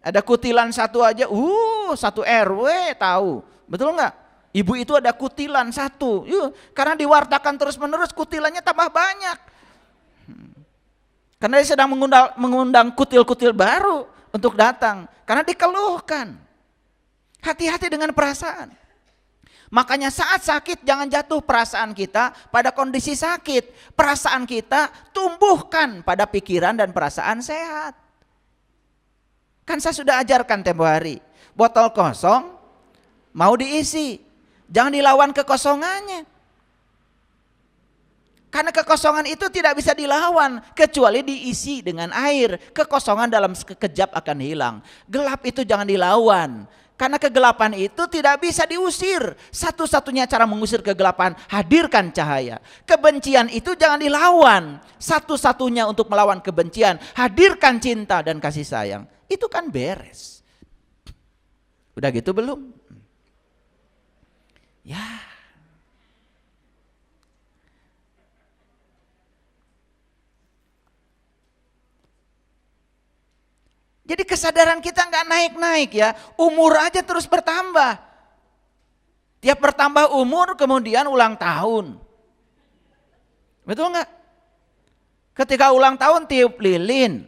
Ada kutilan satu aja, satu RW tahu. Betul nggak? Ibu itu ada kutilan satu. Karena diwartakan terus menerus, kutilannya tambah banyak. Karena dia sedang mengundang kutil-kutil baru untuk datang. Karena dikeluhkan. Hati-hati dengan perasaan. Makanya saat sakit jangan jatuh perasaan kita pada kondisi sakit. Perasaan kita tumbuhkan pada pikiran dan perasaan sehat. Kan saya sudah ajarkan tempo hari. Botol kosong mau diisi. Jangan dilawan kekosongannya. Karena kekosongan itu tidak bisa dilawan kecuali diisi dengan air. Kekosongan dalam sekejap akan hilang. Gelap itu jangan dilawan. Karena kegelapan itu tidak bisa diusir. Satu-satunya cara mengusir kegelapan, hadirkan cahaya. Kebencian itu jangan dilawan. Satu-satunya untuk melawan kebencian, hadirkan cinta dan kasih sayang. Itu kan beres. Udah gitu belum? Ya. Jadi kesadaran kita nggak naik-naik ya, umur aja terus bertambah. Tiap bertambah umur kemudian ulang tahun. Betul nggak? Ketika ulang tahun tiup lilin.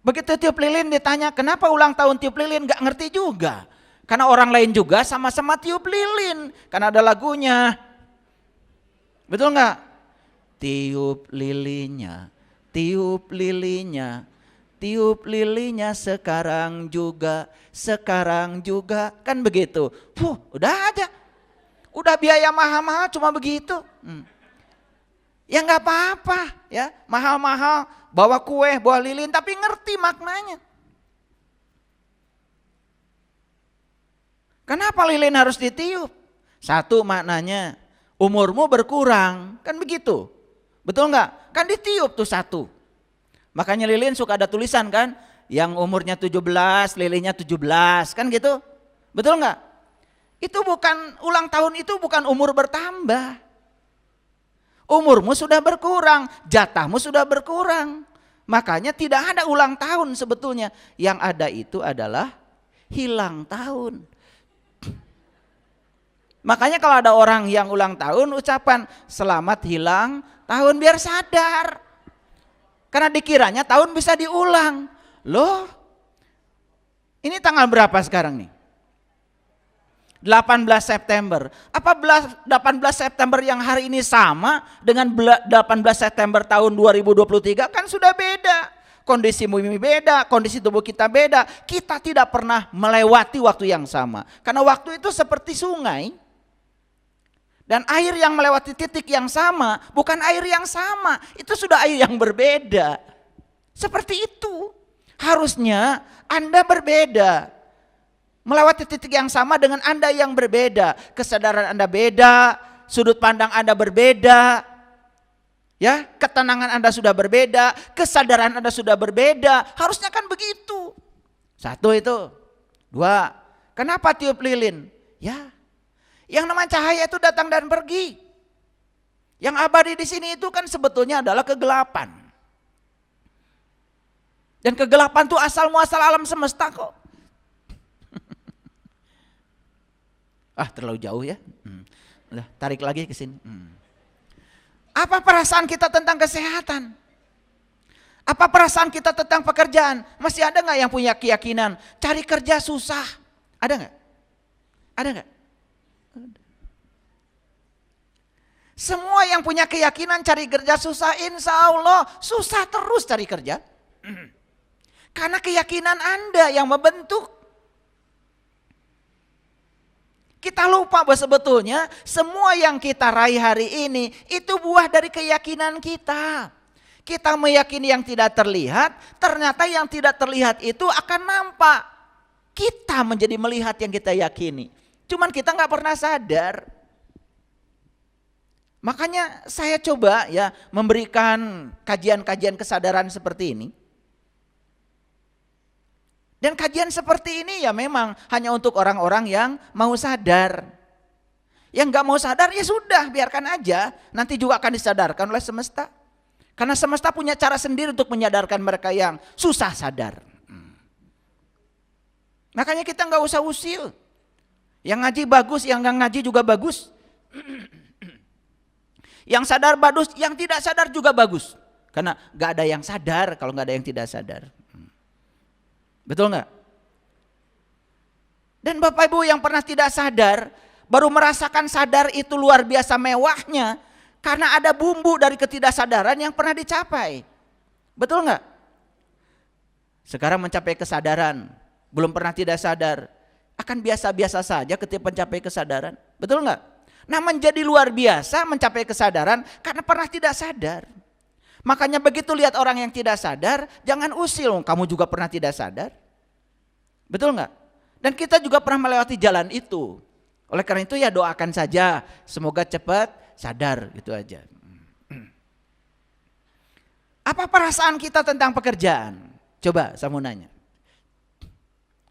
Begitu tiup lilin ditanya kenapa ulang tahun tiup lilin, nggak ngerti juga. Karena orang lain juga sama-sama tiup lilin. Karena ada lagunya. Betul nggak? Tiup lilinnya, tiup lilinnya. Tiup lilinya sekarang juga, kan begitu. Udah aja. Udah biaya mahal-mahal cuma begitu. Ya nggak apa-apa ya, mahal-mahal, bawa kue, bawa lilin, tapi ngerti maknanya. Kenapa lilin harus ditiup? Satu maknanya, umurmu berkurang, kan begitu. Betul nggak? Kan ditiup tuh satu. Makanya lilin suka ada tulisan kan, yang umurnya 17, lilinnya 17, kan gitu. Betul nggak? Itu bukan, ulang tahun itu bukan umur bertambah. Umurmu sudah berkurang, jatahmu sudah berkurang. Makanya tidak ada ulang tahun sebetulnya. Yang ada itu adalah hilang tahun. Makanya kalau ada orang yang ulang tahun, ucapan selamat hilang tahun biar sadar. Karena dikiranya tahun bisa diulang. Loh, ini tanggal berapa sekarang nih? 18 September. Apa 18 September yang hari ini sama dengan 18 September tahun 2023? Kan sudah beda. Kondisi bumi beda, kondisi tubuh kita beda. Kita tidak pernah melewati waktu yang sama. Karena waktu itu seperti sungai. Dan air yang melewati titik yang sama, bukan air yang sama. Itu sudah air yang berbeda. Seperti itu. Harusnya Anda berbeda. Melewati titik yang sama dengan Anda yang berbeda. Kesadaran Anda beda, sudut pandang Anda berbeda. Ya, ketenangan Anda sudah berbeda, kesadaran Anda sudah berbeda. Harusnya kan begitu. Satu itu. Dua, kenapa tiup lilin? Ya, yang namanya cahaya itu datang dan pergi. Yang abadi di sini itu kan sebetulnya adalah kegelapan. Dan kegelapan itu asal muasal alam semesta kok. Terlalu jauh ya. Udah, tarik lagi ke sini. Apa perasaan kita tentang kesehatan? Apa perasaan kita tentang pekerjaan? Masih ada nggak yang punya keyakinan cari kerja susah? Ada nggak? Ada nggak? Semua yang punya keyakinan cari kerja susah, insya Allah susah terus cari kerja. Karena keyakinan Anda yang membentuk. Kita lupa bahwa sebetulnya semua yang kita raih hari ini itu buah dari keyakinan kita. Kita meyakini yang tidak terlihat, ternyata yang tidak terlihat itu akan nampak. Kita menjadi melihat yang kita yakini. Cuman kita nggak pernah sadar. Makanya saya coba ya memberikan kajian-kajian kesadaran seperti ini. Dan kajian seperti ini ya memang hanya untuk orang-orang yang mau sadar. Yang gak mau sadar ya sudah biarkan aja. Nanti juga akan disadarkan oleh semesta. Karena semesta punya cara sendiri untuk menyadarkan mereka yang susah sadar. Makanya kita nggak usah usil. Yang ngaji bagus, yang nggak ngaji juga bagus. Yang sadar bagus, yang tidak sadar juga bagus. Karena nggak ada yang sadar kalau nggak ada yang tidak sadar. Betul nggak? Dan Bapak Ibu yang pernah tidak sadar, baru merasakan sadar itu luar biasa mewahnya. Karena ada bumbu dari ketidaksadaran yang pernah dicapai. Betul nggak? Sekarang mencapai kesadaran, belum pernah tidak sadar. Akan biasa-biasa saja ketika mencapai kesadaran. Betul nggak? Nah, menjadi luar biasa mencapai kesadaran karena pernah tidak sadar. Makanya begitu lihat orang yang tidak sadar, jangan usil, kamu juga pernah tidak sadar. Betul nggak? Dan kita juga pernah melewati jalan itu. Oleh karena itu ya doakan saja, semoga cepat sadar, gitu aja. Apa perasaan kita tentang pekerjaan? Coba saya mau nanya.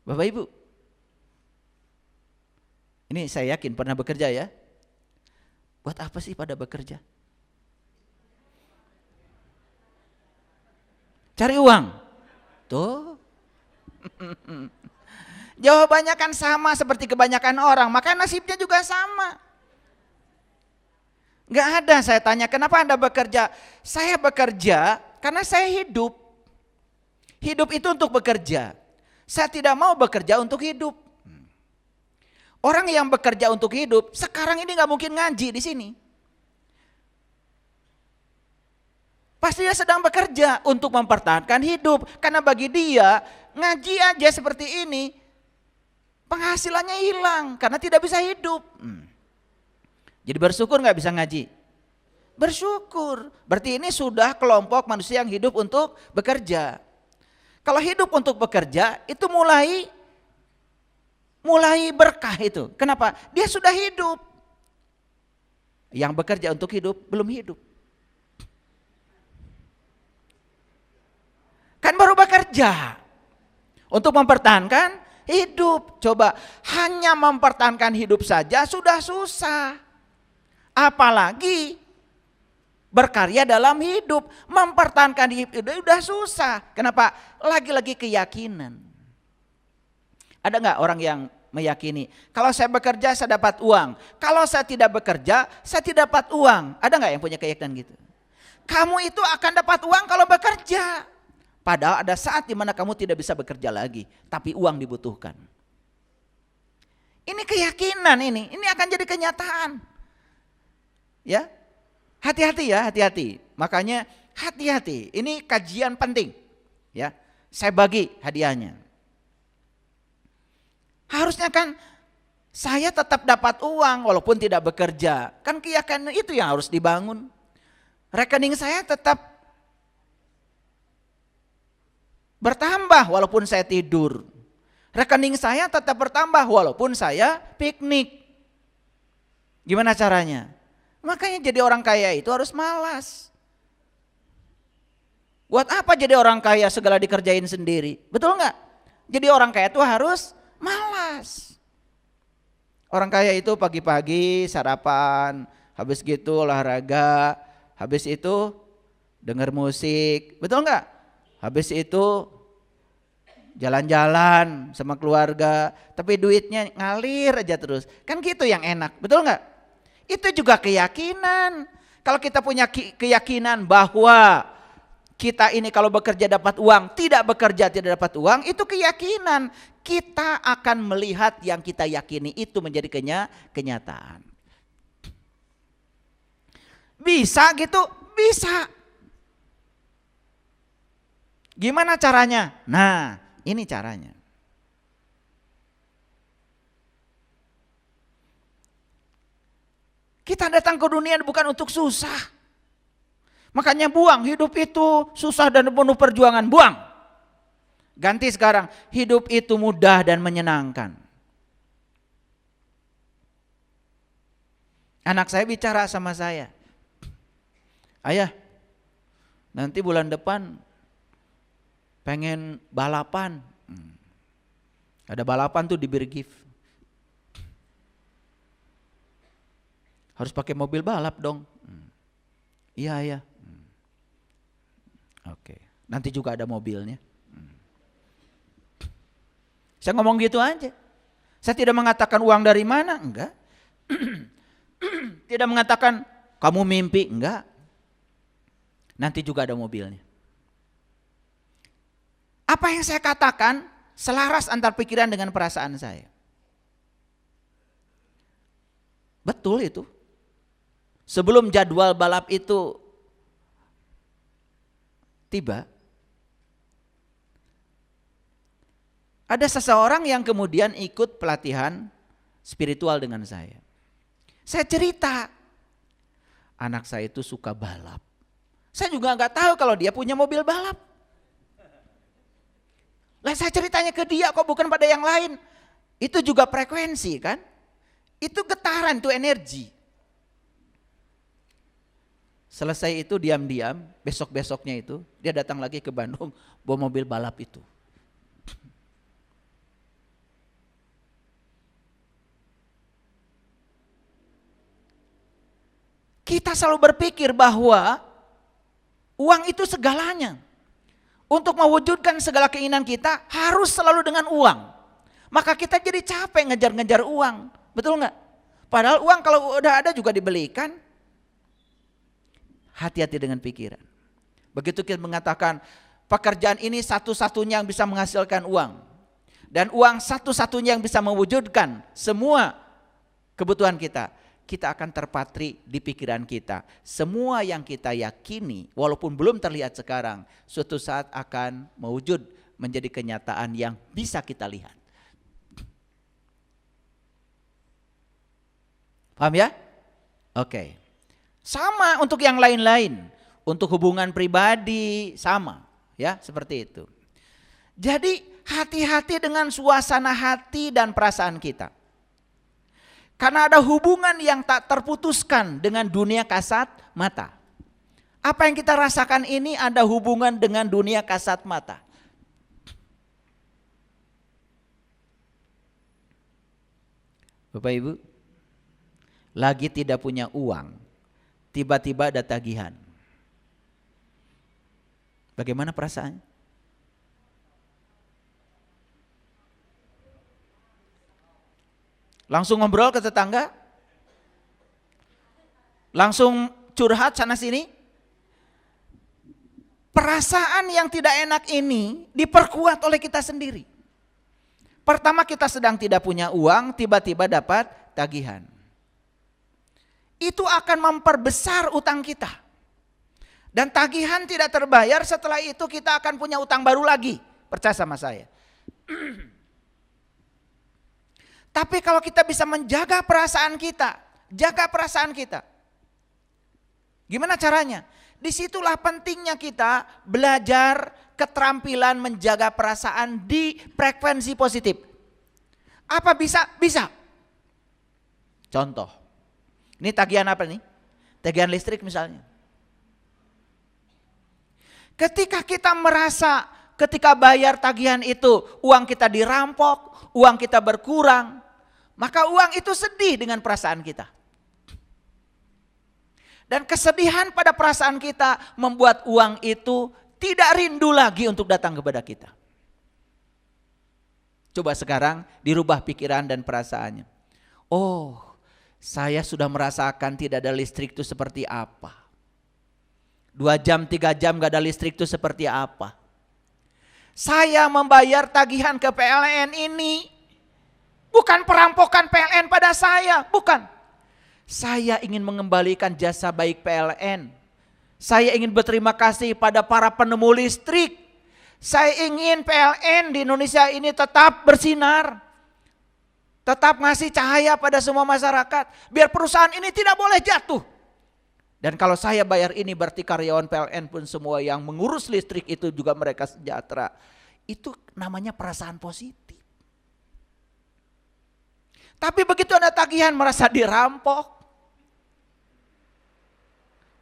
Bapak Ibu, ini saya yakin pernah bekerja ya. Buat apa sih pada bekerja? Cari uang. Tuh. Jawabannya kan sama seperti kebanyakan orang, maka nasibnya juga sama. Gak ada saya tanya, kenapa Anda bekerja? Saya bekerja karena saya hidup. Hidup itu untuk bekerja. Saya tidak mau bekerja untuk hidup. Orang yang bekerja untuk hidup sekarang ini nggak mungkin ngaji di sini. Pasti dia sedang bekerja untuk mempertahankan hidup. Karena bagi dia ngaji aja seperti ini penghasilannya hilang karena tidak bisa hidup. Jadi bersyukur nggak bisa ngaji? Bersyukur. Berarti ini sudah kelompok manusia yang hidup untuk bekerja. Kalau hidup untuk bekerja itu mulai berkah itu. Kenapa? Dia sudah hidup. Yang bekerja untuk hidup belum hidup. Kan baru bekerja untuk mempertahankan hidup. Coba hanya mempertahankan hidup saja sudah susah. Apalagi berkarya dalam hidup. Mempertahankan hidup itu sudah susah. Kenapa? Lagi-lagi keyakinan. Ada nggak orang yang meyakini kalau saya bekerja saya dapat uang, kalau saya tidak bekerja saya tidak dapat uang? Ada nggak yang punya keyakinan gitu? Kamu itu akan dapat uang kalau bekerja. Padahal ada saat di mana kamu tidak bisa bekerja lagi, tapi uang dibutuhkan. Ini keyakinan ini akan jadi kenyataan. Ya, hati-hati ya, hati-hati. Makanya hati-hati. Ini kajian penting. Ya, saya bagi hadiahnya. Harusnya kan saya tetap dapat uang walaupun tidak bekerja. Kan keyakinan itu yang harus dibangun. Rekening saya tetap bertambah walaupun saya tidur. Rekening saya tetap bertambah walaupun saya piknik. Gimana caranya? Makanya jadi orang kaya itu harus malas. Buat apa jadi orang kaya segala dikerjain sendiri? Betul nggak? Jadi orang kaya itu harus malas. Orang kaya itu pagi-pagi sarapan, habis gitu olahraga, habis itu dengar musik, betul nggak? Habis itu jalan-jalan sama keluarga, tapi duitnya ngalir aja terus. Kan gitu yang enak, betul nggak? Itu juga keyakinan. Kalau kita punya keyakinan bahwa kita ini kalau bekerja dapat uang, tidak bekerja tidak dapat uang, itu keyakinan. Kita akan melihat yang kita yakini itu menjadi kenyataan. Bisa gitu? Bisa. Gimana caranya? Nah, ini caranya. Kita datang ke dunia bukan untuk susah. Makanya buang, hidup itu susah dan penuh perjuangan, buang. Ganti sekarang, hidup itu mudah dan menyenangkan. Anak saya bicara sama saya, ayah, nanti bulan depan pengen balapan. Ada balapan tuh di Birgif. Harus pakai mobil balap dong. Iya ayah. Oke, nanti juga ada mobilnya. Saya ngomong gitu aja. Saya tidak mengatakan uang dari mana, enggak. Tidak mengatakan kamu mimpi, enggak. Nanti juga ada mobilnya. Apa yang saya katakan selaras antar pikiran dengan perasaan saya. Betul itu. Sebelum jadwal balap itu tiba, ada seseorang yang kemudian ikut pelatihan spiritual dengan saya. Saya cerita, anak saya itu suka balap. Saya juga nggak tahu kalau dia punya mobil balap. Lah saya ceritanya ke dia kok, bukan pada yang lain. Itu juga frekuensi kan? Itu getaran, itu energi. Selesai itu diam-diam, besok-besoknya itu dia datang lagi ke Bandung bawa mobil balap itu. Kita selalu berpikir bahwa uang itu segalanya. Untuk mewujudkan segala keinginan kita harus selalu dengan uang. Maka kita jadi capek ngejar-ngejar uang. Betul nggak? Padahal uang kalau udah ada juga dibelikan. Hati-hati dengan pikiran. Begitu kita mengatakan pekerjaan ini satu-satunya yang bisa menghasilkan uang. Dan uang satu-satunya yang bisa mewujudkan semua kebutuhan kita. Kita akan terpatri di pikiran kita. Semua yang kita yakini walaupun belum terlihat sekarang, suatu saat akan mewujud menjadi kenyataan yang bisa kita lihat. Paham ya? Oke. Sama untuk yang lain-lain. Untuk hubungan pribadi sama, ya, seperti itu. Jadi hati-hati dengan suasana hati dan perasaan kita. Karena ada hubungan yang tak terputuskan dengan dunia kasat mata. Apa yang kita rasakan ini ada hubungan dengan dunia kasat mata. Bapak Ibu, lagi tidak punya uang, tiba-tiba ada tagihan. Bagaimana perasaannya? Langsung ngobrol ke tetangga? Langsung curhat sana sini? Perasaan yang tidak enak ini diperkuat oleh kita sendiri. Pertama kita sedang tidak punya uang, tiba-tiba dapat tagihan. Itu akan memperbesar utang kita. Dan tagihan tidak terbayar, setelah itu kita akan punya utang baru lagi. Percaya sama saya. Tapi kalau kita bisa menjaga perasaan kita, jaga perasaan kita. Gimana caranya? Disitulah pentingnya kita belajar keterampilan menjaga perasaan di frekuensi positif. Apa bisa? Bisa. Contoh, ini tagihan apa nih? Tagihan listrik misalnya. Ketika kita merasa ketika bayar tagihan itu uang kita dirampok, uang kita berkurang, maka uang itu sedih dengan perasaan kita. Dan kesedihan pada perasaan kita membuat uang itu tidak rindu lagi untuk datang kepada kita. Coba sekarang dirubah pikiran dan perasaannya. Oh, saya sudah merasakan tidak ada listrik itu seperti apa. 2 jam, 3 jam gak ada listrik itu seperti apa. Saya membayar tagihan ke PLN ini bukan perampokan PLN pada saya, bukan. Saya ingin mengembalikan jasa baik PLN. Saya ingin berterima kasih pada para penemu listrik. Saya ingin PLN di Indonesia ini tetap bersinar. Tetap ngasih cahaya pada semua masyarakat. Biar perusahaan ini tidak boleh jatuh. Dan kalau saya bayar ini berarti karyawan PLN pun semua yang mengurus listrik itu juga mereka sejahtera. Itu namanya perasaan positif. Tapi begitu ada tagihan merasa dirampok.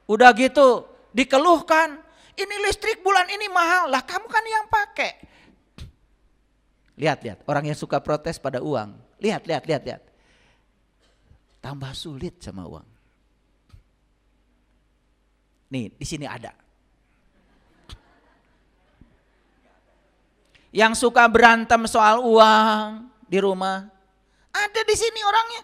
Udah gitu dikeluhkan, ini listrik bulan ini mahal. Lah kamu kan yang pakai. Lihat, orang yang suka protes pada uang. Lihat. Tambah sulit sama uang. Nih, di sini ada. Yang suka berantem soal uang di rumah. Ada di sini orangnya.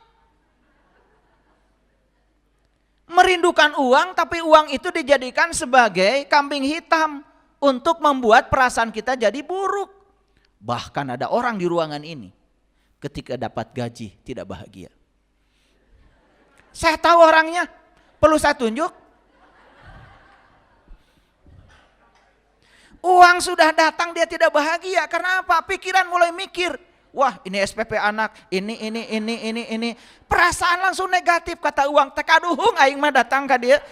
Merindukan uang, tapi uang itu dijadikan sebagai kambing hitam untuk membuat perasaan kita jadi buruk. Bahkan ada orang di ruangan ini ketika dapat gaji tidak bahagia. Saya tahu orangnya, perlu saya tunjuk? Uang sudah datang dia tidak bahagia, karena apa? Pikiran mulai mikir. Wah, ini SPP anak, ini. Perasaan langsung negatif, kata uang. Tekaduhung aing mah datang ke dia.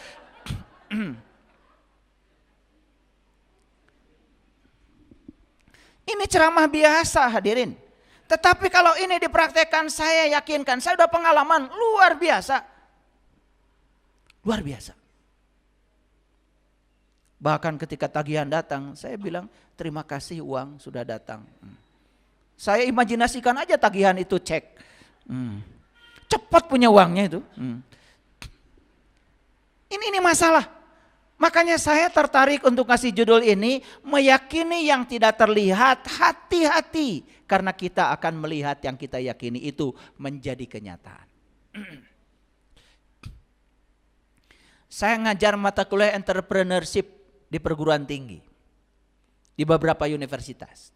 Ini ceramah biasa hadirin. Tetapi kalau ini dipraktekkan, saya yakinkan, saya udah pengalaman luar biasa. Luar biasa. Bahkan ketika tagihan datang, saya bilang terima kasih uang sudah datang. Saya imajinasikan aja tagihan itu cek. Cepat punya uangnya itu. Ini masalah. Makanya saya tertarik untuk kasih judul ini, meyakini yang tidak terlihat, hati-hati. Karena kita akan melihat yang kita yakini itu menjadi kenyataan. Saya ngajar mata kuliah entrepreneurship di perguruan tinggi. Di beberapa universitas.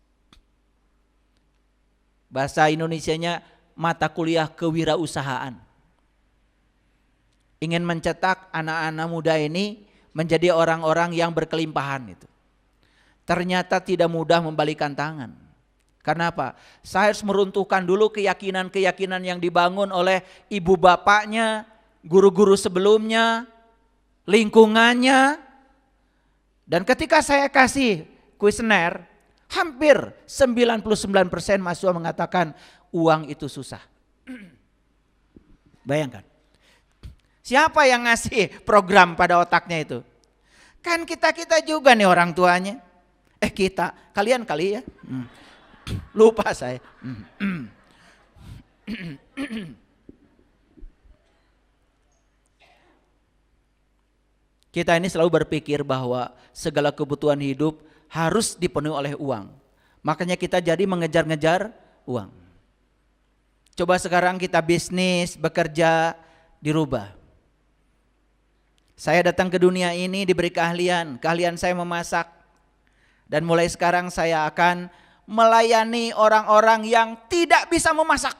Bahasa Indonesianya mata kuliah kewirausahaan. Ingin mencetak anak-anak muda ini menjadi orang-orang yang berkelimpahan itu. Ternyata tidak mudah membalikan tangan. Karena apa? Saya harus meruntuhkan dulu keyakinan-keyakinan yang dibangun oleh ibu bapaknya, guru-guru sebelumnya, lingkungannya. Dan ketika saya kasih kuesioner, hampir 99% mahasiswa mengatakan uang itu susah. Bayangkan. Siapa yang ngasih program pada otaknya itu? Kan kita-kita juga nih orang tuanya. Kita, kalian kali ya. Lupa saya. Kita ini selalu berpikir bahwa segala kebutuhan hidup harus dipenuhi oleh uang. Makanya kita jadi mengejar-ngejar uang. Coba sekarang kita bisnis, bekerja, dirubah. Saya datang ke dunia ini diberi keahlian saya memasak. Dan mulai sekarang saya akan melayani orang-orang yang tidak bisa memasak.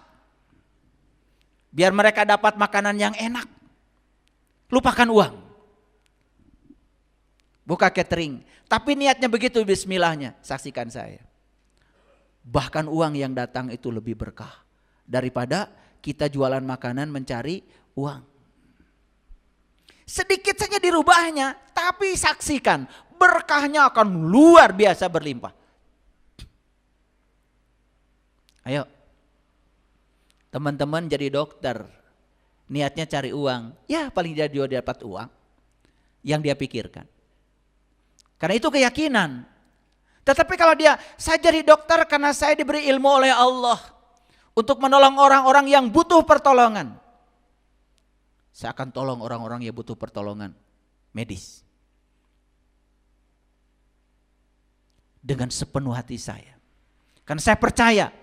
Biar mereka dapat makanan yang enak. Lupakan uang. Buka catering. Tapi niatnya begitu, bismillahnya. Saksikan saya. Bahkan uang yang datang itu lebih berkah. Daripada kita jualan makanan mencari uang. Sedikit saja dirubahnya, tapi saksikan berkahnya akan luar biasa berlimpah. Ayo, teman-teman jadi dokter, niatnya cari uang, ya paling tidak dia dapat uang yang dia pikirkan. Karena itu keyakinan. Tetapi kalau saya jadi dokter karena saya diberi ilmu oleh Allah untuk menolong orang-orang yang butuh pertolongan. Saya akan tolong orang-orang yang butuh pertolongan medis. Dengan sepenuh hati saya. Karena saya percaya,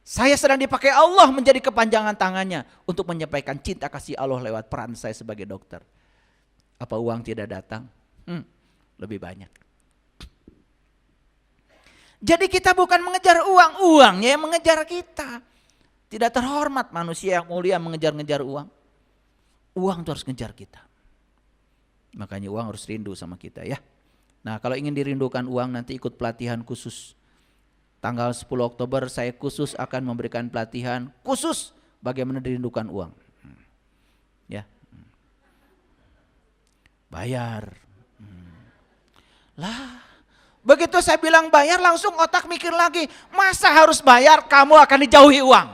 saya sedang dipakai Allah menjadi kepanjangan tangannya untuk menyampaikan cinta kasih Allah lewat peran saya sebagai dokter. Apa uang tidak datang? Lebih banyak. Jadi kita bukan mengejar uang, uangnya yang mengejar kita. Tidak terhormat manusia yang mulia mengejar-ngejar uang. Uang itu harus ngejar kita. Makanya uang harus rindu sama kita ya. Nah kalau ingin dirindukan uang nanti ikut pelatihan khusus. Tanggal 10 Oktober saya khusus akan memberikan pelatihan khusus bagaimana dirindukan uang. Ya. Bayar. Lah, begitu saya bilang bayar langsung otak mikir lagi. Masa harus bayar, kamu akan dijauhi uang.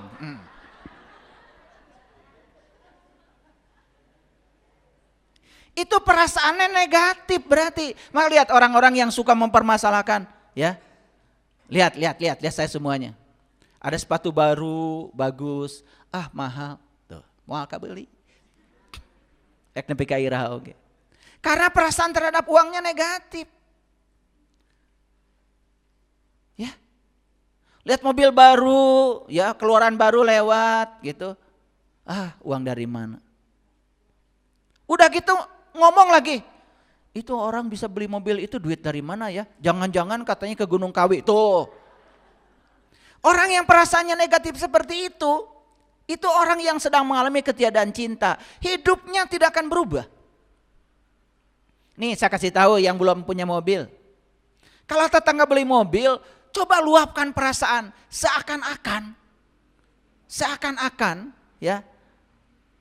Itu perasaannya negatif berarti. Maka lihat orang-orang yang suka mempermasalahkan, ya. Lihat saya semuanya. Ada sepatu baru, bagus, mahal. Tuh, mau beli. Ek nepi ka iraha oge. Karena perasaan terhadap uangnya negatif. Ya. Lihat mobil baru, ya keluaran baru lewat gitu. Uang dari mana? Udah gitu ngomong lagi. Itu orang bisa beli mobil itu duit dari mana ya? Jangan-jangan katanya ke Gunung Kawi. Tuh. Orang yang perasaannya negatif seperti itu orang yang sedang mengalami ketiadaan cinta. Hidupnya tidak akan berubah. Nih saya kasih tahu yang belum punya mobil. Kalau tetangga beli mobil, coba luapkan perasaan seakan-akan ya.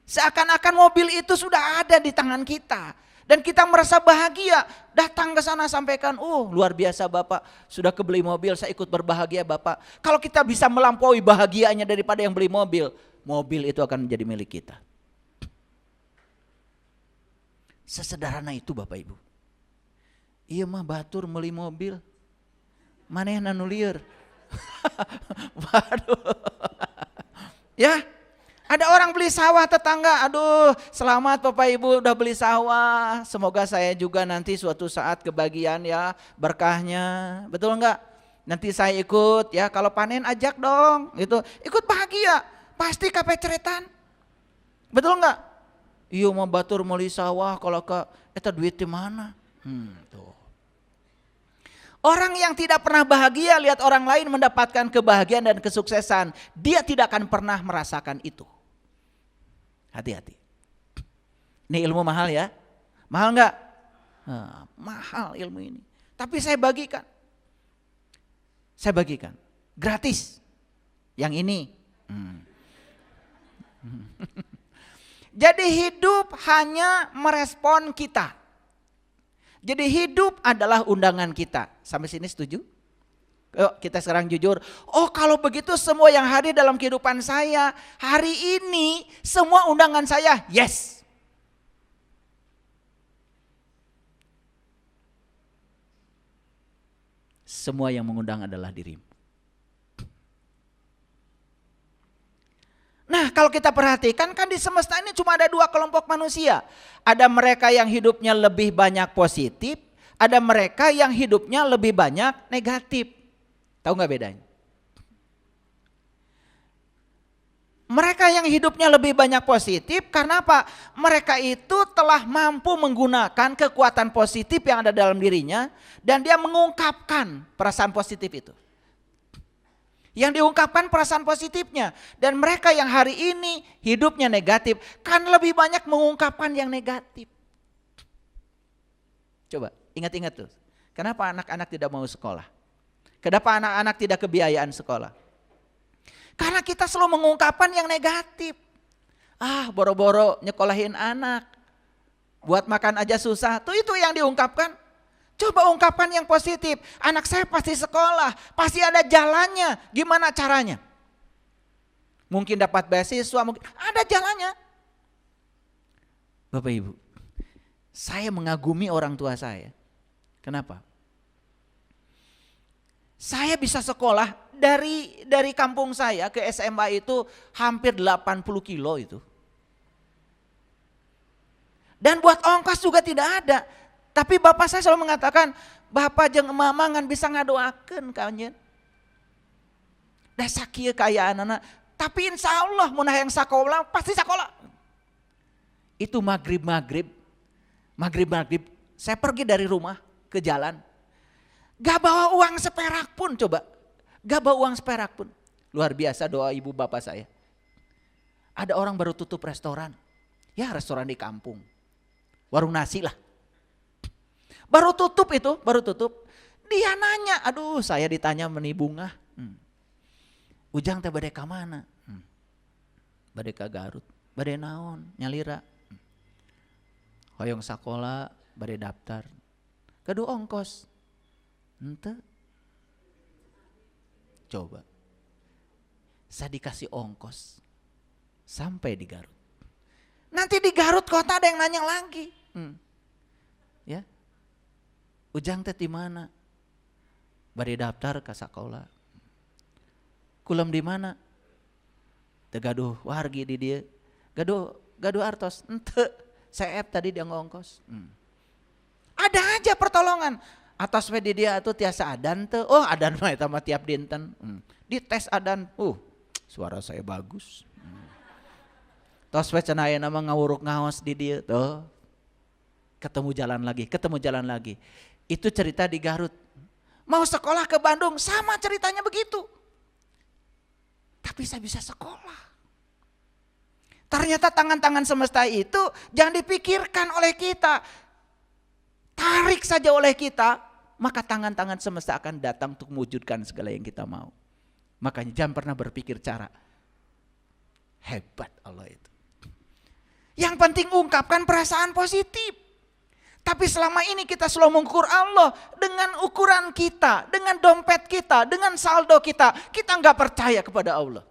Seakan-akan mobil itu sudah ada di tangan kita dan kita merasa bahagia. Datang ke sana sampaikan, luar biasa Bapak, sudah kebeli mobil, saya ikut berbahagia Bapak. Kalau kita bisa melampaui bahagianya daripada yang beli mobil, mobil itu akan menjadi milik kita. Sesederhana itu Bapak Ibu. Iya mah batur beli mobil. Maneh nanu lieur. Waduh. Ya, ada orang beli sawah tetangga. Aduh, selamat Bapak Ibu udah beli sawah. Semoga saya juga nanti suatu saat kebagian ya berkahnya. Betul enggak? Nanti saya ikut ya, kalau panen ajak dong gitu. Ikut bahagia. Pasti kapeceretan. Betul enggak? Iya mau batur meuli sawah kalau ke eta duit di mana? Tuh. Orang yang tidak pernah bahagia lihat orang lain mendapatkan kebahagiaan dan kesuksesan, dia tidak akan pernah merasakan itu. Hati-hati. Ini ilmu mahal ya? Mahal enggak? Mahal ilmu ini. Tapi saya bagikan. Gratis. Yang ini. Jadi hidup hanya merespon kita. Jadi hidup adalah undangan kita. Sampai sini setuju? Yuk kita sekarang jujur. Kalau begitu semua yang hadir dalam kehidupan saya hari ini semua undangan saya yes. Semua yang mengundang adalah dirimu. Nah kalau kita perhatikan kan di semesta ini cuma ada dua kelompok manusia. Ada mereka yang hidupnya lebih banyak positif. Ada mereka yang hidupnya lebih banyak negatif. Tahu gak bedanya? Mereka yang hidupnya lebih banyak positif karena apa? Mereka itu telah mampu menggunakan kekuatan positif yang ada dalam dirinya. Dan dia mengungkapkan perasaan positif itu. Yang diungkapkan perasaan positifnya. Dan mereka yang hari ini hidupnya negatif kan lebih banyak mengungkapkan yang negatif. Coba ingat-ingat tuh. Kenapa anak-anak tidak mau sekolah? Kenapa anak-anak tidak kebiayaan sekolah? Karena kita selalu mengungkapkan yang negatif. Boro-boro nyekolahin anak. Buat makan aja susah. Tuh itu yang diungkapkan. Coba ungkapkan yang positif. Anak saya pasti sekolah, pasti ada jalannya. Gimana caranya? Mungkin dapat beasiswa, mungkin ada jalannya. Bapak Ibu, saya mengagumi orang tua saya. Kenapa? Saya bisa sekolah dari kampung saya ke SMA itu hampir 80 kilo itu. Dan buat ongkos juga tidak ada. Tapi bapak saya selalu mengatakan, bapak jeung mama ngan bisa ngadoakeun ka anjeun. Da sakieu kaya anak, tapi insya Allah mun hayang sakola pasti sakola. Itu maghrib saya pergi dari rumah ke jalan. Gak bawa uang seperak pun coba. Gak bawa uang seperak pun. Luar biasa doa ibu bapak saya. Ada orang baru tutup restoran. Ya restoran di kampung. Warung nasi lah. Baru tutup. Dia nanya, aduh saya ditanya meni bunga. Ujang teh bade ka mana? Bade ka Garut. Bade naon? Nyalira. Hoyong sakola, bade daftar. Kadu ongkos. Henteu. Coba. Saya dikasih ongkos. Sampai di Garut. Nanti di Garut kota ada yang nanya lagi. Ya. Ujang teh di mana? Bade daftar ka sakola. Kulam di mana? Teu gaduh wargi di dieu. Gaduh artos. Henteu. Saya tadi dia ngongkos. Ada aja pertolongan. Atas we di dia atuh tiasa adan teu. Oh adan mah eta mah tiap dinten. Dites adan, suara saya bagus. Tos cenah nama ngawuruk ngaos di dia tuh. Ketemu jalan lagi. Itu cerita di Garut. Mau sekolah ke Bandung, sama ceritanya begitu. Tapi saya bisa sekolah. Ternyata tangan-tangan semesta itu jangan dipikirkan oleh kita. Tarik saja oleh kita, maka tangan-tangan semesta akan datang untuk mewujudkan segala yang kita mau. Makanya jangan pernah berpikir cara. Hebat Allah itu. Yang penting ungkapkan perasaan positif. Tapi selama ini kita selalu mengukur Allah dengan ukuran kita, dengan dompet kita, dengan saldo kita. Kita nggak percaya kepada Allah.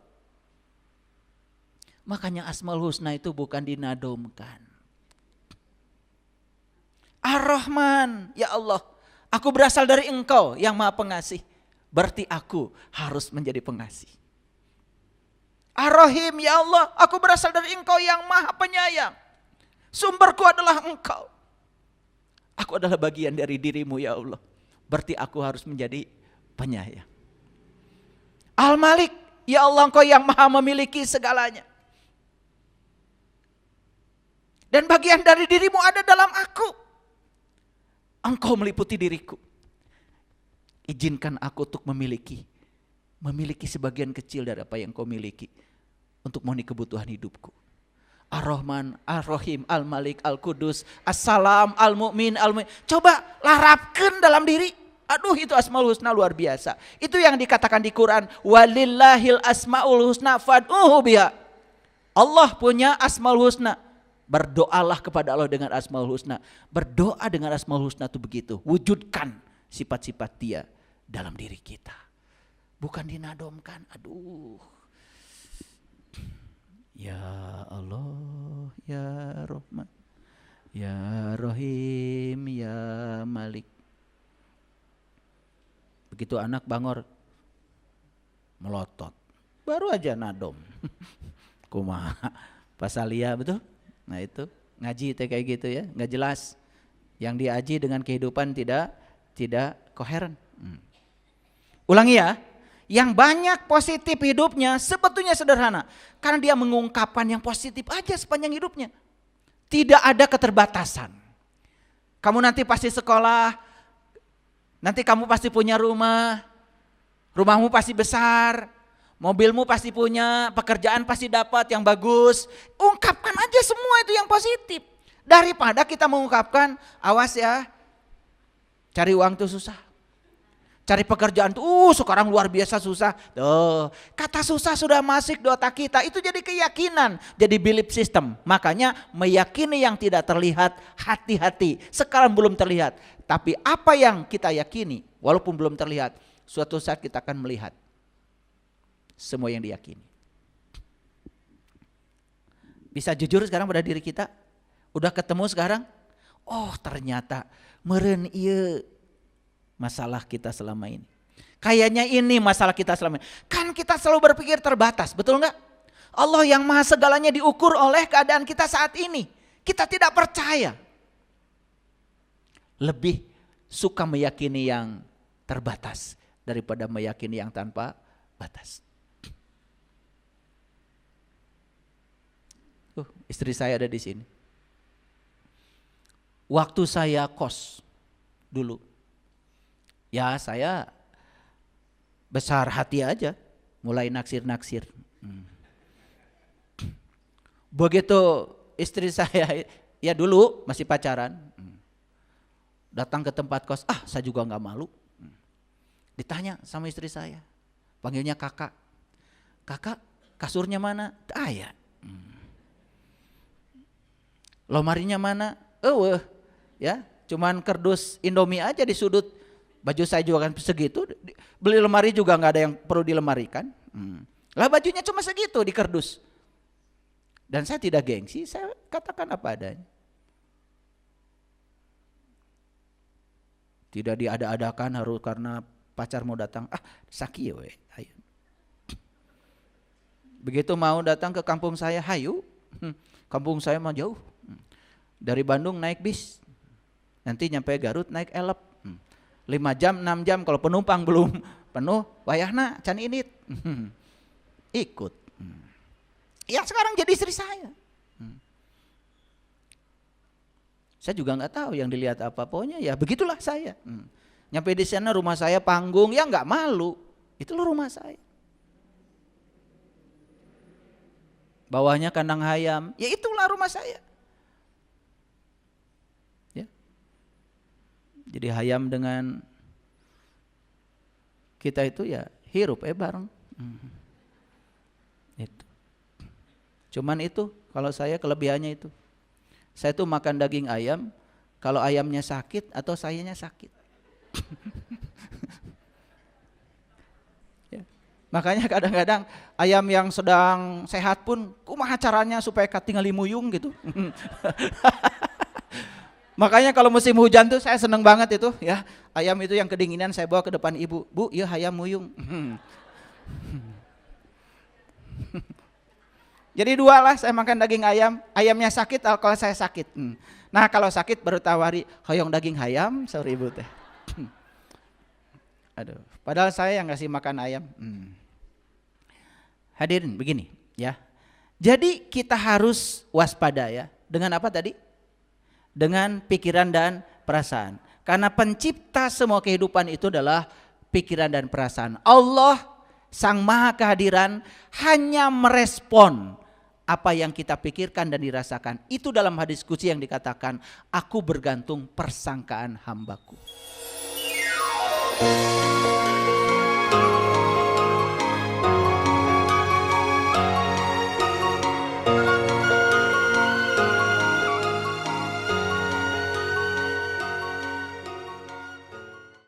Makanya Asmaul Husna itu bukan dinadomkan. Ar-Rahman, ya Allah, aku berasal dari Engkau yang Maha Pengasih. Berarti aku harus menjadi pengasih. Ar-Rahim, ya Allah, aku berasal dari Engkau yang Maha Penyayang. Sumberku adalah Engkau. Aku adalah bagian dari dirimu, ya Allah. Berarti aku harus menjadi penyayang. Al-Malik, ya Allah, Engkau yang Maha memiliki segalanya. Dan bagian dari dirimu ada dalam aku. Engkau meliputi diriku. Izinkan aku untuk memiliki sebagian kecil dari apa yang kau miliki. Untuk memenuhi kebutuhan hidupku. Ar-Rahman, Ar-Rahim, Al-Malik, Al-Qudus, As-Salam, Al-Mu'min, Al-Mu'min. Coba larapkan dalam diri. Aduh, itu Asmaul Husna luar biasa. Itu yang dikatakan di Quran. Walillahil asmaul husna fad'uhu biha. Allah punya Asmaul Husna. Berdoalah kepada Allah dengan Asmaul Husna. Berdoa dengan Asmaul Husna itu begitu. Wujudkan sifat-sifat Dia dalam diri kita. Bukan dinadomkan. Aduh. Ya Allah, ya Rahman, ya Rahim, ya Malik. Begitu anak bangor, melotot. Baru aja nadom. Kumaha. Pasalia betul? Nah itu ngaji kayak gitu ya, nggak jelas. Yang diaji dengan kehidupan tidak koheren. Ulangi ya, yang banyak positif hidupnya sebetulnya sederhana. Karena dia mengungkapkan yang positif aja sepanjang hidupnya. Tidak ada keterbatasan. Kamu nanti pasti sekolah, nanti kamu pasti punya rumah, rumahmu pasti besar, mobilmu pasti punya, pekerjaan pasti dapat yang bagus. Ungkapkan aja semua itu yang positif. Daripada kita mengungkapkan, awas ya, cari uang tuh susah. Cari pekerjaan tuh sekarang luar biasa susah. Tuh, kata susah sudah masuk di otak kita, itu jadi keyakinan, jadi belief system. Makanya meyakini yang tidak terlihat, hati-hati. Sekarang belum terlihat, tapi apa yang kita yakini, walaupun belum terlihat, suatu saat kita akan melihat semua yang diyakini. Bisa jujur sekarang pada diri kita? Udah ketemu sekarang? Oh ternyata meureun ieu masalah kita selama ini. Kayaknya ini masalah kita selama ini. Kan kita selalu berpikir terbatas, betul enggak? Allah yang maha segalanya diukur oleh keadaan kita saat ini. Kita tidak percaya. Lebih suka meyakini yang terbatas daripada meyakini yang tanpa batas. Istri saya ada di sini. Waktu saya kos dulu, ya saya besar hati aja, mulai naksir-naksir. Begitu istri saya, ya dulu masih pacaran, datang ke tempat kos, saya juga gak malu. Ditanya sama istri saya, panggilnya kakak. Kakak kasurnya mana? Ya. Lomarinya mana? Ya, cuman kardus Indomie aja di sudut. Baju saya juga kan segitu. Beli lemari juga nggak ada yang perlu dilemarikan. Lah bajunya cuma segitu di kardus. Dan saya tidak gengsi, saya katakan apa adanya. Tidak diada-adakan harus karena pacar mau datang. Sakit we. Ayo. Begitu mau datang ke kampung saya, hayu. Kampung saya mah jauh. Dari Bandung naik bis, nanti nyampe Garut naik elep. 5 jam, 6 jam kalau penumpang belum penuh, wayahna can init. Ikut. Yang sekarang jadi istri saya. Saya juga nggak tahu yang dilihat apa, pokoknya ya begitulah saya. Nyampe di sana rumah saya panggung, ya nggak malu. Itu loh rumah saya. Bawahnya kandang ayam, ya itulah rumah saya. Ya. Jadi ayam dengan kita itu ya hirup bareng. Itu. Cuman itu kalau saya kelebihannya itu. Saya tuh makan daging ayam kalau ayamnya sakit atau sayanya sakit. Ya. Makanya kadang-kadang ayam yang sedang sehat pun kumaha caranya supaya katingali muyung gitu. Makanya kalau musim hujan tuh saya seneng banget itu ya. Ayam itu yang kedinginan saya bawa ke depan ibu. Bu, iya ayam muyung. Jadi dua lah saya makan daging ayam. Ayamnya sakit kalau saya sakit. Nah kalau sakit baru tawari hoyong daging ayam, sorry ibu teh. Aduh, padahal saya yang ngasih makan ayam. Hadirin begini ya. Jadi kita harus waspada ya. Dengan apa tadi? Dengan pikiran dan perasaan. Karena pencipta semua kehidupan itu adalah pikiran dan perasaan. Allah Sang Maha Kehadiran hanya merespon apa yang kita pikirkan dan dirasakan. Itu dalam hadis qudsi yang dikatakan, aku bergantung persangkaan hambaku.